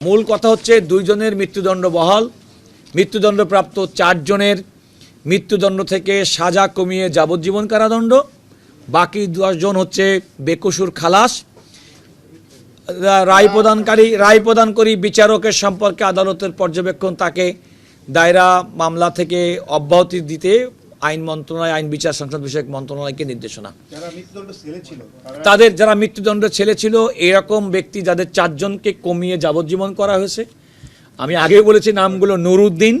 মূল কথা হচ্ছে 2 জনের মৃত্যুদণ্ড বহাল, মৃত্যুদণ্ডপ্রাপ্ত 4 জনের মৃত্যুদণ্ড থেকে সাজা কমিয়ে যাবজ্জীবন কারাদণ্ড, বাকি 10 জন হচ্ছে বেকসুর খালাস। রায় প্রদানকারী বিচারকের সম্পর্কে আদালতের পর্যবেক্ষণ তাকে দায়রা মামলা থেকে অব্যাহতি দিতে আইন মন্ত্রণালয়, আইন বিচার সংসদ বিষয়ক মন্ত্রণালয়কে নির্দেশনা। যারা মৃত্যুদণ্ড ছেলে ছিল এরকম ব্যক্তি যাদের 4 জনকে কমিয়ে যাবজ্জীবন করা হয়েছে। আমি আগেও বলেছি নামগুলো: নুরুদ্দিন,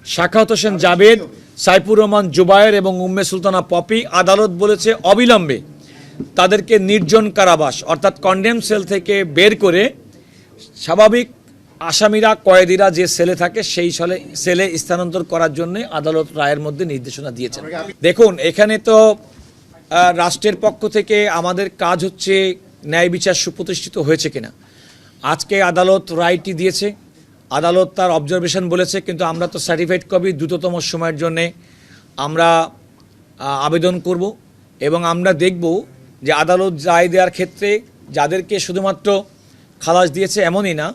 শাখাওয়াত হোসেন জাবেদ, সাইফুর রহমান জুবায়ের এবং উম্মে সুলতানা পপি। আদালত বলেছে অবিলম্বে তাদেরকে নির্জন কারাবাস অর্থাৎ কন্ডেম সেল থেকে বের করে স্বাভাবিক আসামিরা, কয়েদিরা যে সেলে থাকে সেই সেলে স্থানান্তর করার জন্য আদালত রায়ের মধ্যে নির্দেশনা দিয়েছেন। দেখুন, এখানে তো রাষ্ট্রের পক্ষ থেকে আমাদের কাজ হচ্ছে ন্যায় বিচার সুপ্রতিষ্ঠিত হয়েছে কিনা। আজকে আদালত রায়টি দিয়েছে, আদালত তার অবজারভেশন বলেছে, কিন্তু আমরা তো সার্টিফাইড কপি দ্রুততম সময়ের জন্যে আমরা আবেদন করব এবং আমরা দেখব যে আদালত রায় দেওয়ার ক্ষেত্রে যাদেরকে শুধুমাত্র খালাস দিয়েছে এমনই না,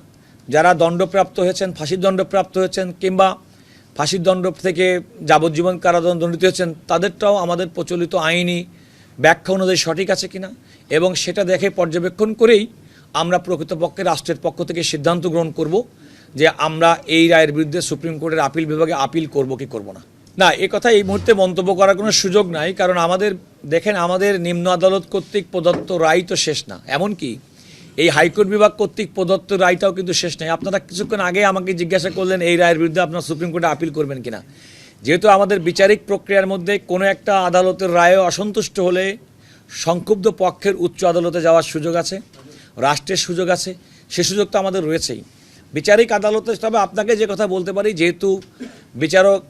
যারা দণ্ডপ্রাপ্ত হয়েছেন, ফাঁসির দণ্ডপ্রাপ্ত হয়েছেন কিংবা ফাঁসির দণ্ড থেকে যাবজ্জীবন কারাদণ্ড দণ্ডিত হয়েছেন, তাদেরটাও আমাদের প্রচলিত আইনি ব্যাখ্যা অনুযায়ী সঠিক আছে কিনা এবং সেটা দেখে পর্যবেক্ষণ করেই আমরা প্রকৃতপক্ষে রাষ্ট্রের পক্ষ থেকে সিদ্ধান্ত গ্রহণ করব যে আমরা এই রায়ের বিরুদ্ধে সুপ্রিম কোর্টের আপিল বিভাগে আপিল করব কি করব না। না, এ কথা এই মুহূর্তে মন্তব্য করার কোনো সুযোগ নাই, কারণ আমাদের নিম্ন আদালত কর্তৃক প্রদত্ত রায় তো শেষ না, এমনকি এই হাইকোর্ট বিভাগ কর্তৃক প্রদত্ত রায়টাও কিন্তু শেষ নাই। আপনারা কিছুক্ষণ আগে আমাকে জিজ্ঞাসা করলেন এই রায়ের বিরুদ্ধে আপনারা সুপ্রিম কোর্টে আপিল করবেন কিনা। যেহেতু আমাদের বিচারিক প্রক্রিয়ার মধ্যে কোনো একটা আদালতের রায়ে অসন্তুষ্ট হলে সংক্ষুব্ধ পক্ষের উচ্চ আদালতে যাওয়ার সুযোগ আছে, রাষ্ট্রের সুযোগ আছে, সে সুযোগ তো আমাদের রয়েছেই বিচারিক আদালতে। তবে আপনাকে যে কথা বলতে পারি, যেহেতু বিচারক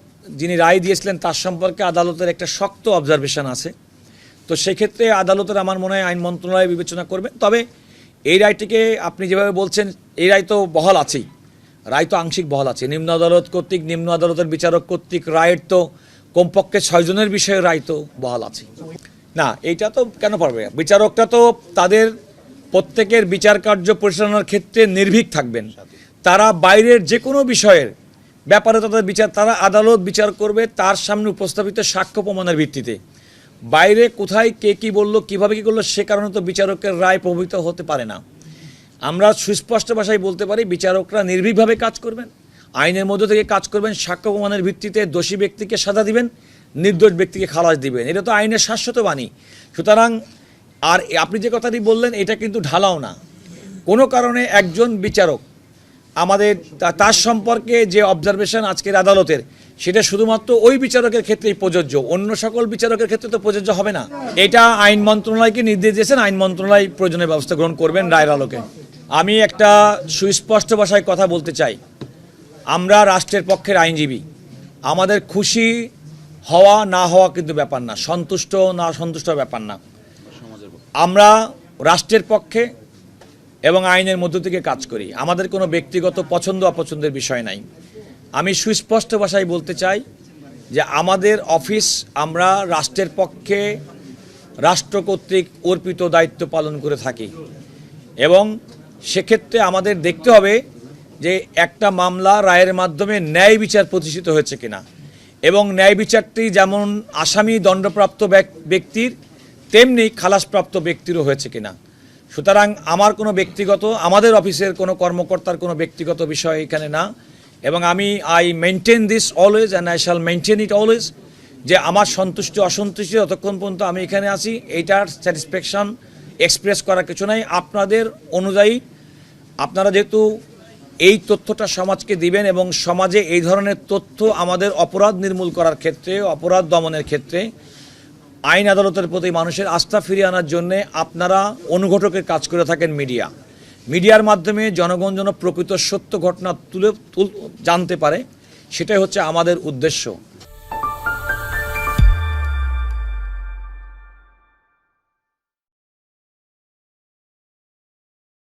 যিনি রায় দিয়েছিলেন তার সম্পর্কে আদালতের একটা শক্ত অবজারভেশন আছে, তো সেক্ষেত্রে আদালতের আমার মনে হয় আইন মন্ত্রণালয় বিবেচনা করবেন। তবে এই রায়টিকে আপনি যেভাবে বলছেন, এই রায় তো বহাল আছেই, রায় তো আংশিক বহাল আছে। নিম্ন আদালত কর্তৃক, নিম্ন আদালতের বিচারক কর্তৃক রায়ের তো কমপক্ষে 6 জনের বিষয়ে রায় তো বহাল আছে। না, এইটা তো কেন পারবে, বিচারকরা তো তাদের প্রত্যেকের বিচার কার্য পরিচালনার ক্ষেত্রে নির্ভীক থাকবেন। তারা বাইরের যে কোনো বিষয়ের ব্যাপারে তারা আদালত বিচার করবে তার সামনে উপস্থাপিত সাক্ষ্য প্রমাণের ভিত্তিতে। বাইরে কোথায় কে কী বললো, কীভাবে কী করলো, সে কারণে তো বিচারকের রায় প্রভাবিত হতে পারে না। আমরা সুস্পষ্ট ভাষায় বলতে পারি বিচারকরা নির্ভীকভাবে কাজ করবেন, আইনের মধ্য থেকে কাজ করবেন, সাক্ষ্য প্রমাণের ভিত্তিতে দোষী ব্যক্তিকে সাজা দিবেন, নির্দোষ ব্যক্তিকে খালাস দিবেন। এটা তো আইনের শাশ্বত বাণী। সুতরাং আর আপনি যে কথাটি বললেন এটা কিন্তু ঢালাও না। কোনো কারণে একজন বিচারক আমাদের তার সম্পর্কে যে অবজারভেশন আজকের আদালতের, সেটা শুধুমাত্র ওই বিচারকের ক্ষেত্রেই প্রযোজ্য, অন্য সকল বিচারকের ক্ষেত্রে তো প্রযোজ্য হবে না। এটা আইন মন্ত্রণালয়কে নির্দেশ দিয়েছেন, আইন মন্ত্রণালয় প্রয়োজনীয় ব্যবস্থা গ্রহণ করবেন রায়ের আলোকে। আমি একটা সুস্পষ্ট ভাষায় কথা বলতে চাই, আমরা রাষ্ট্রের পক্ষের আইনজীবী। আমাদের খুশি হওয়া না হওয়া কিন্তু ব্যাপার না, সন্তুষ্ট না সন্তুষ্ট ব্যাপার না। আমরা রাষ্ট্রের পক্ষে এবং আইনের মধ্য থেকে কাজ করি, আমাদের কোনো ব্যক্তিগত পছন্দ অপছন্দের বিষয় নাই। আমি সুস্পষ্ট ভাষায় বলতে চাই যে আমাদের অফিস, আমরা রাষ্ট্রের পক্ষে রাষ্ট্র কর্তৃক অর্পিত দায়িত্ব পালন করে থাকি এবং সেক্ষেত্রে আমাদের দেখতে হবে যে একটা মামলা রায়ের মাধ্যমে ন্যায় বিচার প্রতিষ্ঠিত হয়েছে কিনা এবং ন্যায় বিচারটি যেমন আসামি দণ্ডপ্রাপ্ত ব্যক্তির তেমনি খালাসপ্রাপ্ত ব্যক্তিরও হয়েছে কিনা। সুতরাং আমাদের অফিসের কোনো কর্মকর্তার কোনো ব্যক্তিগত বিষয় এখানে না এবং I maintain this always and I shall maintain it always, যে আমার সন্তুষ্টি অসন্তুষ্টি যতক্ষণ পর্যন্ত আমি এখানে আছি এইটার স্যাটিসফ্যাকশন এক্সপ্রেস করার কিছু নাই। আপনাদের অনুযায়ী আপনারা যেহেতু এই তথ্যটা সমাজকে দিবেন এবং সমাজে এই ধরনের তথ্য আমাদের অপরাধ নির্মূল করার ক্ষেত্রে, অপরাধ দমনের ক্ষেত্রে, আইন আদালতের প্রতি মানুষের আস্থা ফিরিয়ে আনার জন্যে আপনারা অনুঘটকের কাজ করে থাকেন মিডিয়ার মাধ্যমে জনগণ যেন প্রকৃত সত্য ঘটনা জানতে পারে, সেটাই হচ্ছে আমাদের উদ্দেশ্য।